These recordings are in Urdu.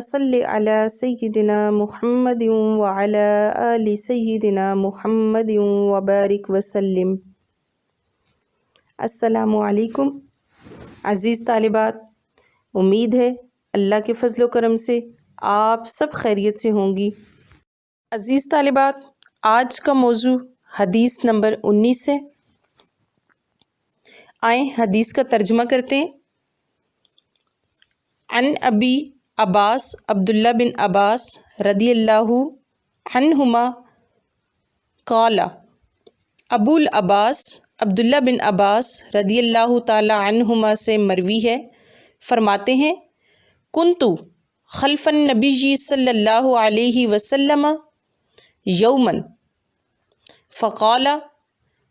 صلی علی سیدنا محمد وعلی آل سیدنا محمد وبارک وسلم۔ السلام علیکم عزیز طالبات، امید ہے اللہ کے فضل و کرم سے آپ سب خیریت سے ہوں گی۔ عزیز طالبات، آج کا موضوع حدیث نمبر 19 ہے۔ آئیں حدیث کا ترجمہ کرتے ہیں۔ عن ابی عباس عبداللہ بن عباس رضی اللہ عنہما قال، ابو العباس عبداللہ بن عباس رضی اللہ تعالی عنہما سے مروی ہے، فرماتے ہیں کنتو خلف النبی صلی اللہ علیہ وسلم یوما فقال،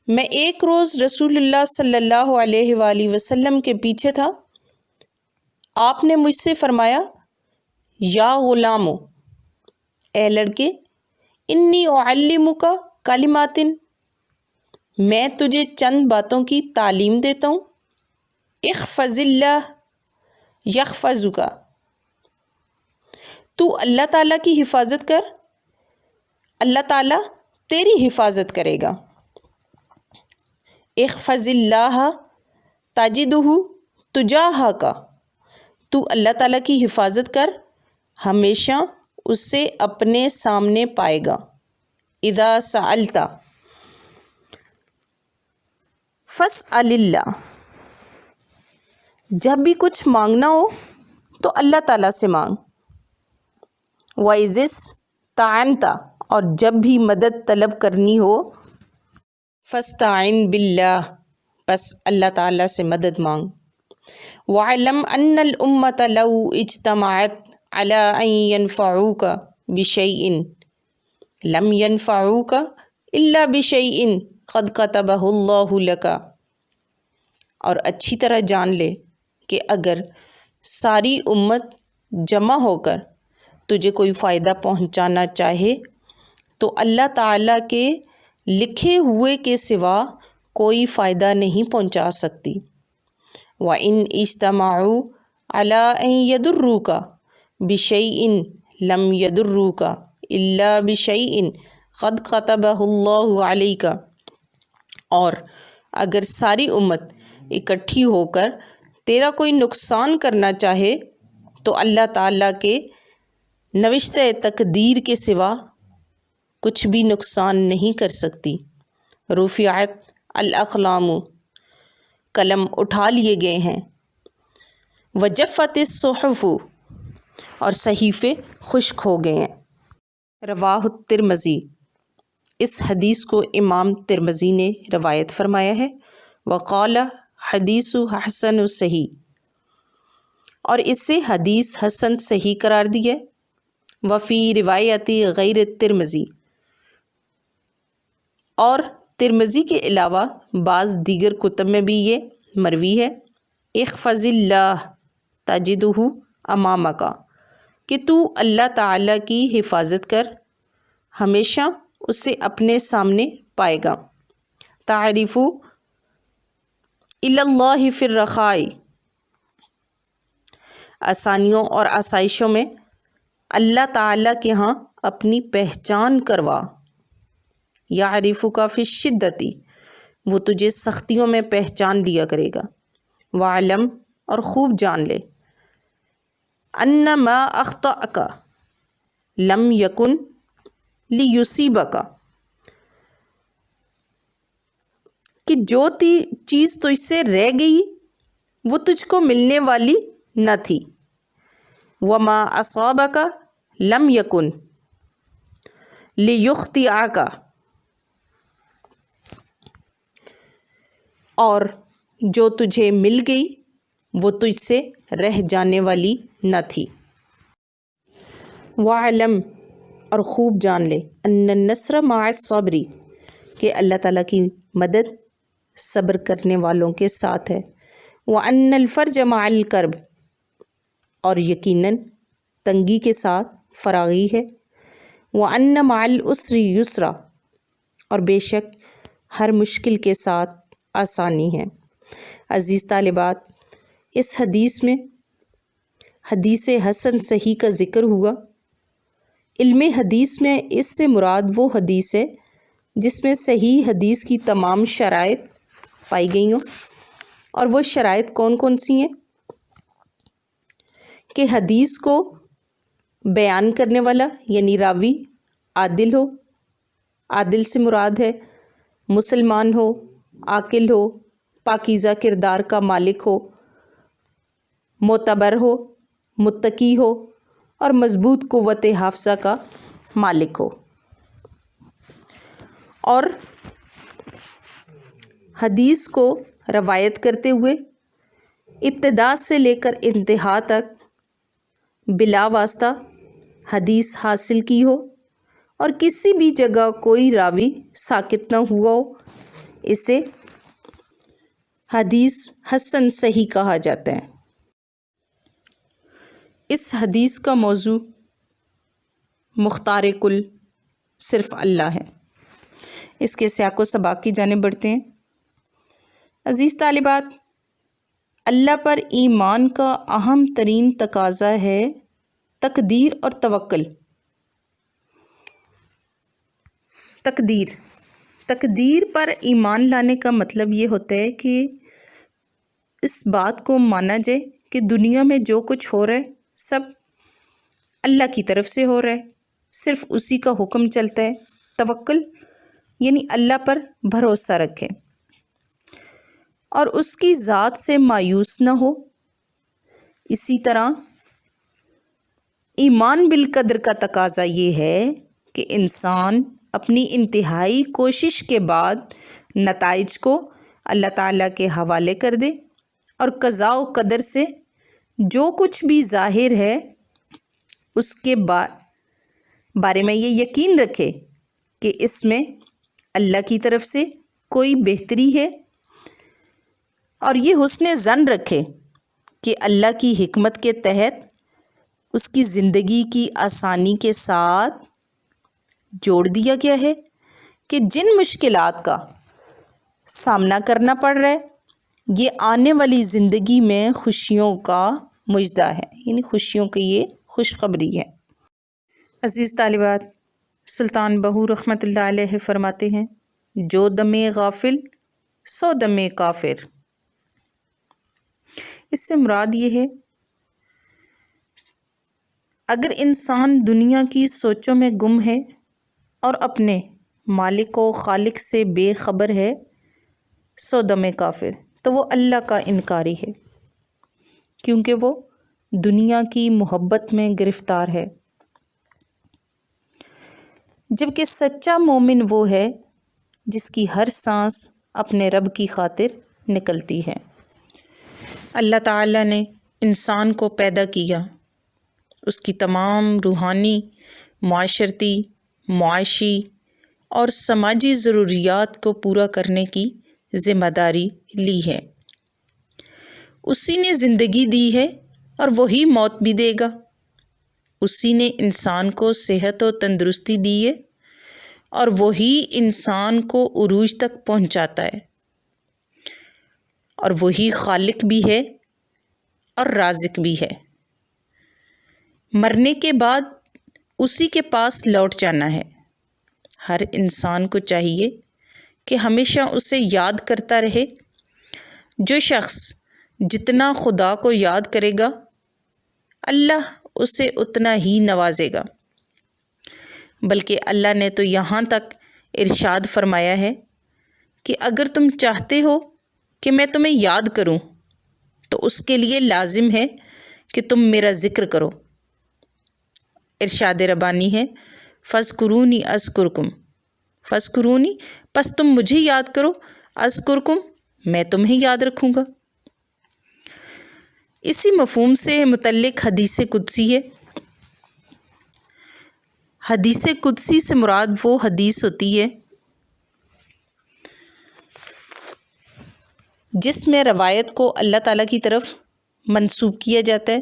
میں ایک روز رسول اللہ صلی اللہ علیہ وآلہ وسلم کے پیچھے تھا، آپ نے مجھ سے فرمایا یا غلامو، اے لڑکے، انی اعلمک کلمات، میں تجھے چند باتوں کی تعلیم دیتا ہوں۔ احفظ اللہ یحفظک، تو اللہ تعالیٰ کی حفاظت کر، اللہ تعالیٰ تیری حفاظت کرے گا۔ احفظ اللہ تجدہ تجاہک، تو اللہ تعالیٰ کی حفاظت کر، ہمیشہ اسے اپنے سامنے پائے گا۔ اذا سألت فاسأل اللہ، جب بھی کچھ مانگنا ہو تو اللہ تعالیٰ سے مانگ۔ وَإِذَا اسْتَعَنْتَ، اور جب بھی مدد طلب کرنی ہو فَاسْتَعِنْ بِاللَّهِ، بس اللہ تعالیٰ سے مدد مانگ۔ وَاعْلَمْ أَنَّ الْأُمَّةَ لَوْ اجْتَمَعَتْ عَلَىٰ أَن يَنْفَعُوكَ بِشَيْءٍ لَمْ يَنْفَعُوكَ إِلَّا بِشَيْءٍ قَدْ كَتَبَهُ اللَّهُ لَكَ، اور اچھی طرح جان لے کہ اگر ساری امت جمع ہو کر تجھے کوئی فائدہ پہنچانا چاہے تو اللہ تعالیٰ کے لکھے ہوئے کے سوا کوئی فائدہ نہیں پہنچا سکتی۔ وَإِنْ اجْتَمَعُوا عَلَىٰ أَن يَضُرُّوكَ بِشَيْءٍ لَمْ يَضُرُّوكَ إِلَّا بِشَيْءٍ قَدْ كَتَبَهُ اللَّهُ عَلَيْكَ، اور اگر ساری امت اکٹھی ہو کر تیرا کوئی نقصان کرنا چاہے تو اللہ تعالیٰ کے نوشتہ تقدیر کے سوا کچھ بھی نقصان نہیں کر سکتی۔ رفعت الاقلام، قلم اٹھا لیے گئے ہیں۔ وجفت الصحف، اور صحیفے خشک ہو گئے ہیں۔ رواہ الترمذی، اس حدیث کو امام ترمذی نے روایت فرمایا ہے۔ وقال حدیث حسن صحیح، اور اس سے حدیث حسن صحیح قرار دی ہے۔ وفی روایت غیر الترمذی، اور ترمذی کے علاوہ بعض دیگر کتب میں بھی یہ مروی ہے۔ احفظ اللہ تجدہ امامک، کہ تو اللہ تعالیٰ کی حفاظت کر، ہمیشہ اسے اپنے سامنے پائے گا۔ تعریف الی اللہ فی الرخاء، آسانیوں اور آسائشوں میں اللہ تعالیٰ کے ہاں اپنی پہچان کروا۔ یعرفک فی الشدۃ، وہ تجھے سختیوں میں پہچان لیا کرے گا۔ وعلم، اور خوب جان لے، ان ما اخطأک لم یکن لیصیبک، کہ جو چیز تجھ سے رہ گئی وہ تجھ کو ملنے والی نہ تھی۔ وما اصابک لم یکن لیخطئک، اور جو تجھے مل گئی وہ تجھ سے رہ جانے والی نہ تھی۔ وعلم، اور خوب جان لے، ان النصر مع الصبر، کہ اللہ تعالیٰ کی مدد صبر کرنے والوں کے ساتھ ہے۔ وان الفرج مع الکرب، اور یقیناً تنگی کے ساتھ فراغی ہے۔ وان مع العسر یسرا، اور بے شک ہر مشکل کے ساتھ آسانی ہے۔ عزیز طالبات، اس حدیث میں حدیث حسن صحیح کا ذکر ہوا۔ علم حدیث میں اس سے مراد وہ حدیث ہے جس میں صحیح حدیث کی تمام شرائط پائی گئی ہوں۔ اور وہ شرائط کون کون سی ہیں؟ کہ حدیث کو بیان کرنے والا یعنی راوی عادل ہو، عادل سے مراد ہے مسلمان ہو، عاقل ہو، پاکیزہ کردار کا مالک ہو، معتبر ہو، متقی ہو اور مضبوط قوت حافظہ کا مالک ہو۔ اور حدیث کو روایت کرتے ہوئے ابتدا سے لے کر انتہا تک بلا واسطہ حدیث حاصل کی ہو اور کسی بھی جگہ کوئی راوی ساکت نہ ہوا ہو، اسے حدیث حسن صحیح کہا جاتا ہے۔ اس حدیث کا موضوع مختار کل صرف اللہ ہے۔ اس کے سیاق و سباق کی جانب بڑھتے ہیں۔ عزیز طالبات، اللہ پر ایمان کا اہم ترین تقاضا ہے تقدیر اور توکل۔ تقدیر پر ایمان لانے کا مطلب یہ ہوتا ہے کہ اس بات کو مانا جائے کہ دنیا میں جو کچھ ہو رہا ہے سب اللہ کی طرف سے ہو رہا ہے، صرف اسی کا حکم چلتا ہے۔ توکل یعنی اللہ پر بھروسہ رکھے اور اس کی ذات سے مایوس نہ ہو۔ اسی طرح ایمان بالقدر کا تقاضا یہ ہے کہ انسان اپنی انتہائی کوشش کے بعد نتائج کو اللہ تعالیٰ کے حوالے کر دے اور قضاء و قدر سے جو کچھ بھی ظاہر ہے اس کے بارے میں یہ یقین رکھے کہ اس میں اللہ کی طرف سے کوئی بہتری ہے، اور یہ حسن ظن رکھے کہ اللہ کی حکمت کے تحت اس کی زندگی کی آسانی کے ساتھ جوڑ دیا گیا ہے کہ جن مشکلات کا سامنا کرنا پڑ رہا ہے یہ آنے والی زندگی میں خوشیوں کا مژدہ ہے، یعنی خوشیوں کی یہ خوشخبری ہے۔ عزیز طالبات، سلطان بہو رحمۃ اللہ علیہ فرماتے ہیں، جو دم غافل سو دم کافر۔ اس سے مراد یہ ہے اگر انسان دنیا کی سوچوں میں گم ہے اور اپنے مالک و خالق سے بے خبر ہے، سو دم کافر، تو وہ اللہ کا انکاری ہے، کیونکہ وہ دنیا کی محبت میں گرفتار ہے۔ جبکہ سچا مومن وہ ہے جس کی ہر سانس اپنے رب کی خاطر نکلتی ہے۔ اللہ تعالیٰ نے انسان کو پیدا کیا، اس کی تمام روحانی، معاشرتی، معاشی اور سماجی ضروریات کو پورا کرنے کی ذمہ داری لی ہے۔ اسی نے زندگی دی ہے اور وہی موت بھی دے گا۔ اسی نے انسان کو صحت و تندرستی دی ہے اور وہی انسان کو عروج تک پہنچاتا ہے، اور وہی خالق بھی ہے اور رازق بھی ہے۔ مرنے کے بعد اسی کے پاس لوٹ جانا ہے۔ ہر انسان کو چاہیے کہ ہمیشہ اسے یاد کرتا رہے۔ جو شخص جتنا خدا کو یاد کرے گا اللہ اسے اتنا ہی نوازے گا، بلکہ اللہ نے تو یہاں تک ارشاد فرمایا ہے کہ اگر تم چاہتے ہو کہ میں تمہیں یاد کروں تو اس کے لیے لازم ہے کہ تم میرا ذکر کرو۔ ارشاد ربانی ہے، فَاذْكُرُونِی أَذْكُرْكُمْ، فَاذْكُرُونِی، پس تم مجھے یاد کرو، اذکرکم، میں تمہیں یاد رکھوں گا۔ اسی مفہوم سے متعلق حدیث قدسی ہے۔ حدیث قدسی سے مراد وہ حدیث ہوتی ہے جس میں روایت کو اللہ تعالیٰ کی طرف منسوب کیا جاتا ہے۔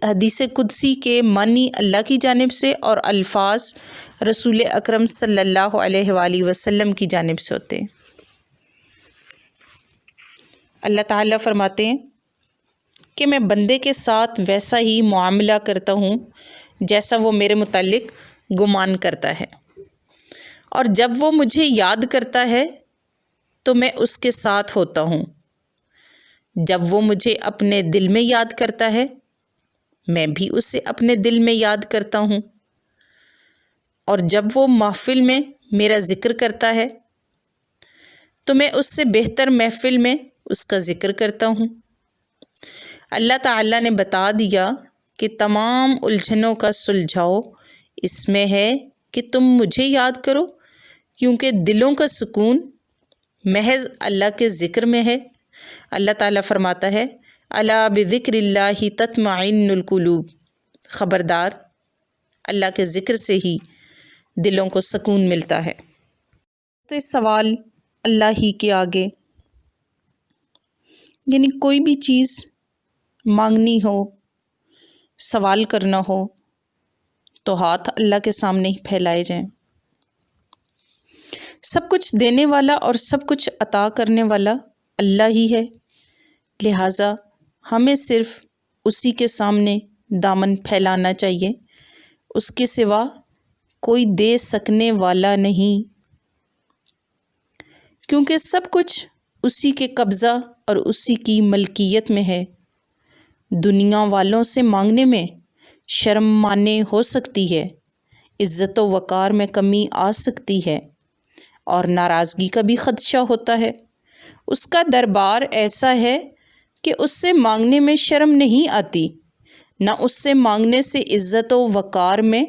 حدیث قدسی کے معنی اللہ کی جانب سے اور الفاظ رسول اکرم صلی اللہ علیہ وآلہ وسلم کی جانب سے ہوتے ہیں۔ اللہ تعالیٰ فرماتے ہیں، کہ میں بندے کے ساتھ ویسا ہی معاملہ کرتا ہوں جیسا وہ میرے متعلق گمان کرتا ہے، اور جب وہ مجھے یاد کرتا ہے تو میں اس کے ساتھ ہوتا ہوں، جب وہ مجھے اپنے دل میں یاد کرتا ہے میں بھی اسے اپنے دل میں یاد کرتا ہوں، اور جب وہ محفل میں میرا ذکر کرتا ہے تو میں اس سے بہتر محفل میں اس کا ذکر کرتا ہوں۔ اللہ تعالیٰ نے بتا دیا کہ تمام الجھنوں کا سلجھاؤ اس میں ہے کہ تم مجھے یاد کرو، کیونکہ دلوں کا سکون محض اللہ کے ذکر میں ہے۔ اللہ تعالیٰ فرماتا ہے الا بذکر اللہ تطمئن القلوب، خبردار اللہ کے ذکر سے ہی دلوں کو سکون ملتا ہے۔ سوال اللہ ہی کے آگے، یعنی کوئی بھی چیز مانگنی ہو، سوال کرنا ہو تو ہاتھ اللہ کے سامنے ہی پھیلائے جائیں۔ سب کچھ دینے والا اور سب کچھ عطا کرنے والا اللہ ہی ہے، لہٰذا ہمیں صرف اسی کے سامنے دامن پھیلانا چاہیے، اس کے سوا کوئی دے سکنے والا نہیں، کیونکہ سب کچھ اسی کے قبضہ اور اسی کی ملکیت میں ہے۔ دنیا والوں سے مانگنے میں شرم مانے ہو سکتی ہے، عزت و وقار میں کمی آ سکتی ہے، اور ناراضگی کا بھی خدشہ ہوتا ہے۔ اس کا دربار ایسا ہے کہ اس سے مانگنے میں شرم نہیں آتی، نہ اس سے مانگنے سے عزت و وقار میں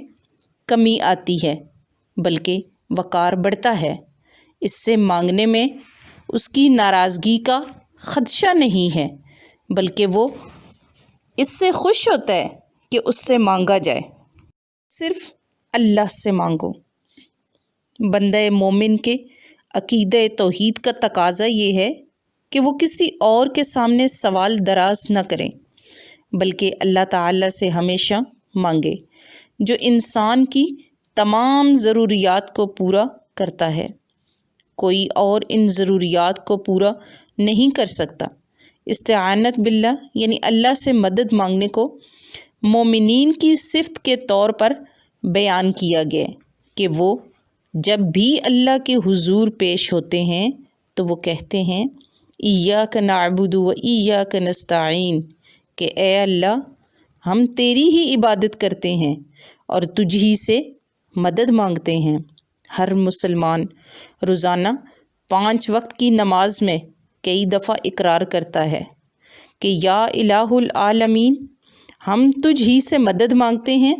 کمی آتی ہے، بلکہ وقار بڑھتا ہے۔ اس سے مانگنے میں اس کی ناراضگی کا خدشہ نہیں ہے، بلکہ وہ اس سے خوش ہوتا ہے کہ اس سے مانگا جائے۔ صرف اللہ سے مانگو۔ بندہ مومن کے عقیدہ توحید کا تقاضا یہ ہے کہ وہ کسی اور کے سامنے سوال دراز نہ کریں، بلکہ اللہ تعالیٰ سے ہمیشہ مانگے، جو انسان کی تمام ضروریات کو پورا کرتا ہے۔ کوئی اور ان ضروریات کو پورا نہیں کر سکتا۔ استعانت باللہ یعنی اللہ سے مدد مانگنے کو مومنین کی صفت کے طور پر بیان کیا گیا کہ وہ جب بھی اللہ کے حضور پیش ہوتے ہیں تو وہ کہتے ہیں ایاک نعبد و ایاک نستعین، کہ اے اللہ ہم تیری ہی عبادت کرتے ہیں اور تجھ ہی سے مدد مانگتے ہیں۔ ہر مسلمان روزانہ 5 وقت کی نماز میں کئی دفعہ اقرار کرتا ہے کہ یا الہ العالمین، ہم تجھ ہی سے مدد مانگتے ہیں۔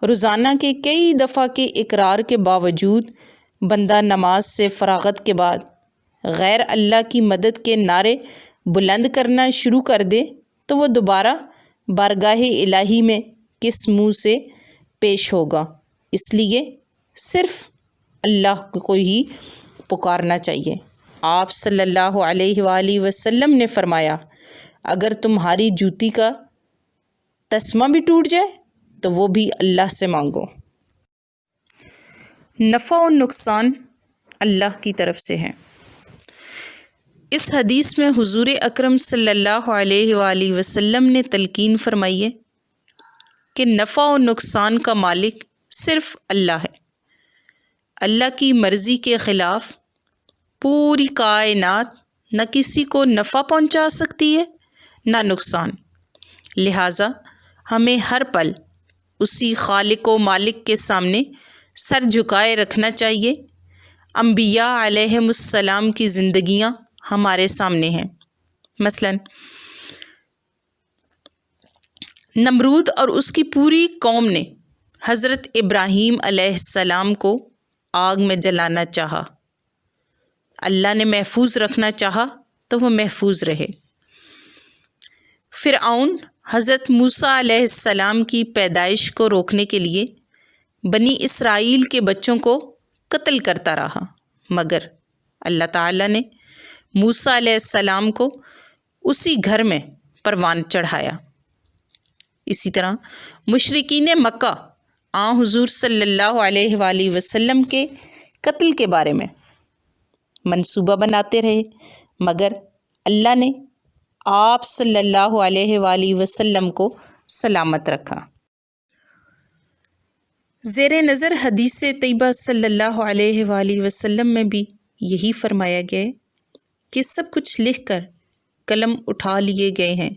روزانہ کے کئی دفعہ کے اقرار کے باوجود بندہ نماز سے فراغت کے بعد غیر اللہ کی مدد کے نعرے بلند کرنا شروع کر دے تو وہ دوبارہ بارگاہ الہی میں کس منہ سے پیش ہوگا؟ اس لیے صرف اللہ کو ہی پکارنا چاہیے۔ آپ صلی اللہ علیہ وآلہ وسلم نے فرمایا اگر تمہاری جوتی کا تسمہ بھی ٹوٹ جائے تو وہ بھی اللہ سے مانگو۔ نفع و نقصان اللہ کی طرف سے ہے۔ اس حدیث میں حضور اکرم صلی اللہ علیہ وآلہ وسلم نے تلقین فرمائی ہے کہ نفع و نقصان کا مالک صرف اللہ ہے۔ اللہ کی مرضی کے خلاف پوری کائنات نہ کسی کو نفع پہنچا سکتی ہے نہ نقصان، لہٰذا ہمیں ہر پل اسی خالق و مالک کے سامنے سر جھکائے رکھنا چاہیے۔ انبیاء علیہم السلام کی زندگیاں ہمارے سامنے ہیں۔ مثلاً نمرود اور اس کی پوری قوم نے حضرت ابراہیم علیہ السلام کو آگ میں جلانا چاہا، اللہ نے محفوظ رکھنا چاہا تو وہ محفوظ رہے۔ فرعون حضرت موسیٰ علیہ السلام کی پیدائش کو روکنے کے لیے بنی اسرائیل کے بچوں کو قتل کرتا رہا، مگر اللہ تعالیٰ نے موسیٰ علیہ السلام کو اسی گھر میں پروان چڑھایا۔ اسی طرح مشرکین مکہ آن حضور صلی اللہ علیہ وآلہ وسلم کے قتل کے بارے میں منصوبہ بناتے رہے، مگر اللہ نے آپ صلی اللہ علیہ وآلہ وسلم کو سلامت رکھا۔ زیر نظر حدیث طیبہ صلی اللہ علیہ وآلہ وسلم میں بھی یہی فرمایا گیا ہے کہ سب کچھ لکھ کر قلم اٹھا لیے گئے ہیں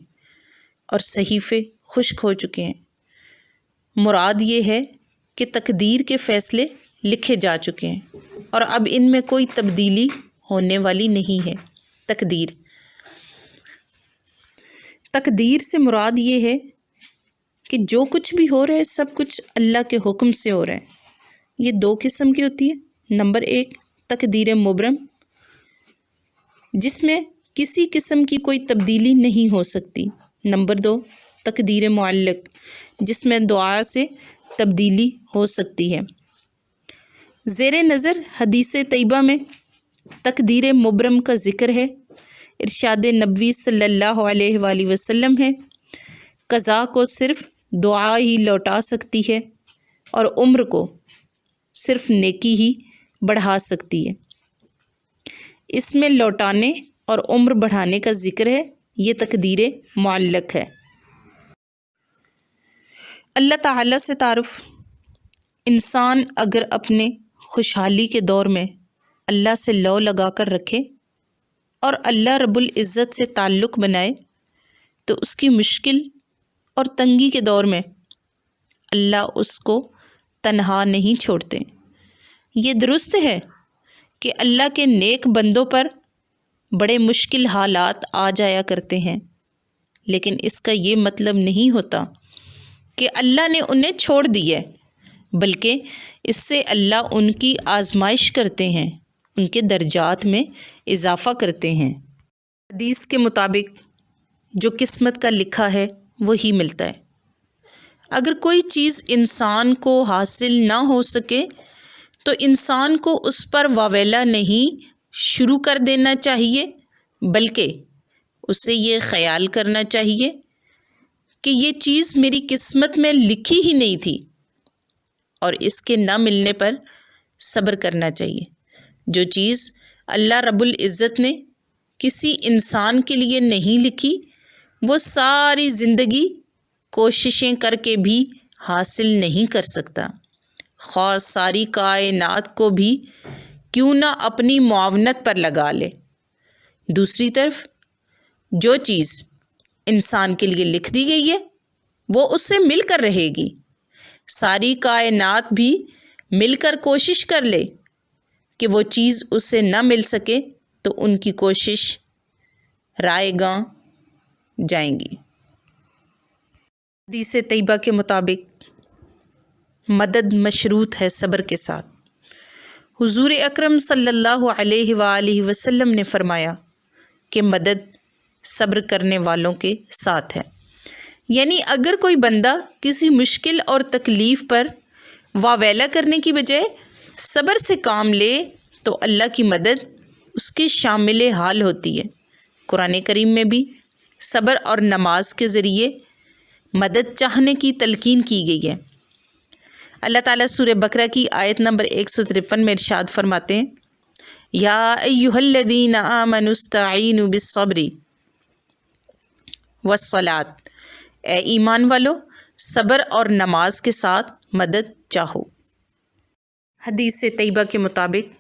اور صحیفے خشک ہو چکے ہیں۔ مراد یہ ہے کہ تقدیر کے فیصلے لکھے جا چکے ہیں اور اب ان میں کوئی تبدیلی ہونے والی نہیں ہے۔ تقدیر سے مراد یہ ہے کہ جو کچھ بھی ہو رہا ہے سب کچھ اللہ کے حکم سے ہو رہا ہے۔ یہ دو قسم کی ہوتی ہے۔ نمبر 1 تقدیر مبرم، جس میں کسی قسم کی کوئی تبدیلی نہیں ہو سکتی۔ نمبر 2 تقدیر معلق، جس میں دعا سے تبدیلی ہو سکتی ہے۔ زیر نظر حدیث طیبہ میں تقدیر مبرم کا ذکر ہے۔ ارشاد نبوی صلی اللہ علیہ وآلہ وسلم ہے، قضا کو صرف دعا ہی لوٹا سکتی ہے اور عمر کو صرف نیکی ہی بڑھا سکتی ہے۔ اس میں لوٹانے اور عمر بڑھانے کا ذکر ہے، یہ تقدیر معلق ہے۔ اللہ تعالیٰ سے تعارف۔ انسان اگر اپنے خوشحالی کے دور میں اللہ سے لو لگا کر رکھے اور اللہ رب العزت سے تعلق بنائے تو اس کی مشکل اور تنگی کے دور میں اللہ اس کو تنہا نہیں چھوڑتے۔ یہ درست ہے کہ اللہ کے نیک بندوں پر بڑے مشکل حالات آ جایا کرتے ہیں، لیکن اس کا یہ مطلب نہیں ہوتا کہ اللہ نے انہیں چھوڑ دیا، بلکہ اس سے اللہ ان کی آزمائش کرتے ہیں، ان کے درجات میں اضافہ کرتے ہیں۔ حدیث کے مطابق جو قسمت کا لکھا ہے وہی ملتا ہے۔ اگر کوئی چیز انسان کو حاصل نہ ہو سکے تو انسان کو اس پر واویلا نہیں شروع کر دینا چاہیے، بلکہ اسے یہ خیال کرنا چاہیے کہ یہ چیز میری قسمت میں لکھی ہی نہیں تھی، اور اس کے نہ ملنے پر صبر کرنا چاہیے۔ جو چیز اللہ رب العزت نے کسی انسان کے لیے نہیں لکھی وہ ساری زندگی کوششیں کر کے بھی حاصل نہیں کر سکتا، خواہ ساری کائنات کو بھی کیوں نہ اپنی معاونت پر لگا لے۔ دوسری طرف جو چیز انسان کے لیے لکھ دی گئی ہے وہ اس سے مل کر رہے گی۔ ساری کائنات بھی مل کر کوشش کر لے کہ وہ چیز اس سے نہ مل سکے تو ان کی کوشش رائے گاں جائیں گی۔ حدیث طیبہ کے مطابق مدد مشروط ہے صبر کے ساتھ۔ حضور اکرم صلی اللہ علیہ وآلہ وسلم نے فرمایا کہ مدد صبر کرنے والوں کے ساتھ ہے، یعنی اگر کوئی بندہ کسی مشکل اور تکلیف پر واویلا کرنے کی بجائے صبر سے کام لے تو اللہ کی مدد اس کے شامل حال ہوتی ہے۔ قرآن کریم میں بھی صبر اور نماز کے ذریعے مدد چاہنے کی تلقین کی گئی ہے۔ اللہ تعالیٰ سورہ بقرہ کی آیت نمبر 153 میں ارشاد فرماتے ہیں، یا ایھا الذین آمنوا استعینوا بالصبر والصلاۃ، اے ایمان والو صبر اور نماز کے ساتھ مدد چاہو۔ حدیث طیبہ کے مطابق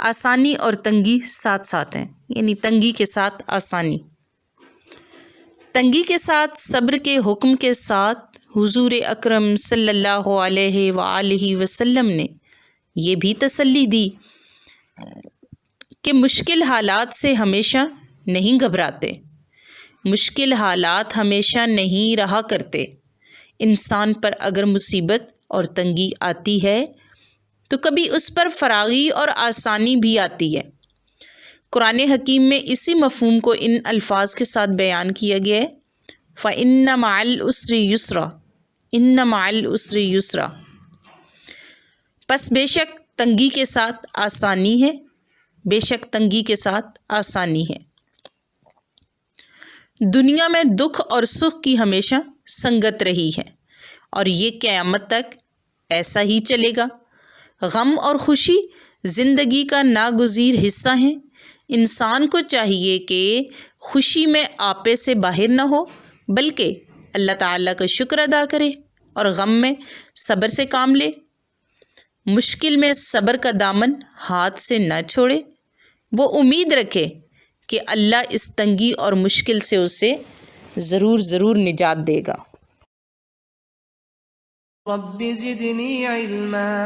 آسانی اور تنگی ساتھ ساتھ ہیں، یعنی تنگی کے ساتھ آسانی۔ تنگی کے ساتھ صبر کے حکم کے ساتھ حضور اکرم صلی اللہ علیہ وآلہ وسلم نے یہ بھی تسلی دی کہ مشکل حالات سے ہمیشہ نہیں گھبراتے، مشکل حالات ہمیشہ نہیں رہا کرتے۔ انسان پر اگر مصیبت اور تنگی آتی ہے تو کبھی اس پر فراغی اور آسانی بھی آتی ہے۔ قرآن حکیم میں اسی مفہوم کو ان الفاظ کے ساتھ بیان کیا گیا ہے، فَإِنَّ مَعَ الْعُسْرِ يُسْرًا، إِنَّ مَعَ الْعُسْرِ يُسْرًا، پس بے شک تنگی کے ساتھ آسانی ہے، بے شک تنگی کے ساتھ آسانی ہے۔ دنیا میں دکھ اور سکھ کی ہمیشہ سنگت رہی ہے اور یہ قیامت تک ایسا ہی چلے گا۔ غم اور خوشی زندگی کا ناگزیر حصہ ہیں، انسان کو چاہیے کہ خوشی میں آپے سے باہر نہ ہو بلکہ اللہ تعالیٰ کا شکر ادا کرے اور غم میں صبر سے کام لے، مشکل میں صبر کا دامن ہاتھ سے نہ چھوڑے، وہ امید رکھے کہ اللہ اس تنگی اور مشکل سے اسے ضرور نجات دے گا۔ رب زدنی علما۔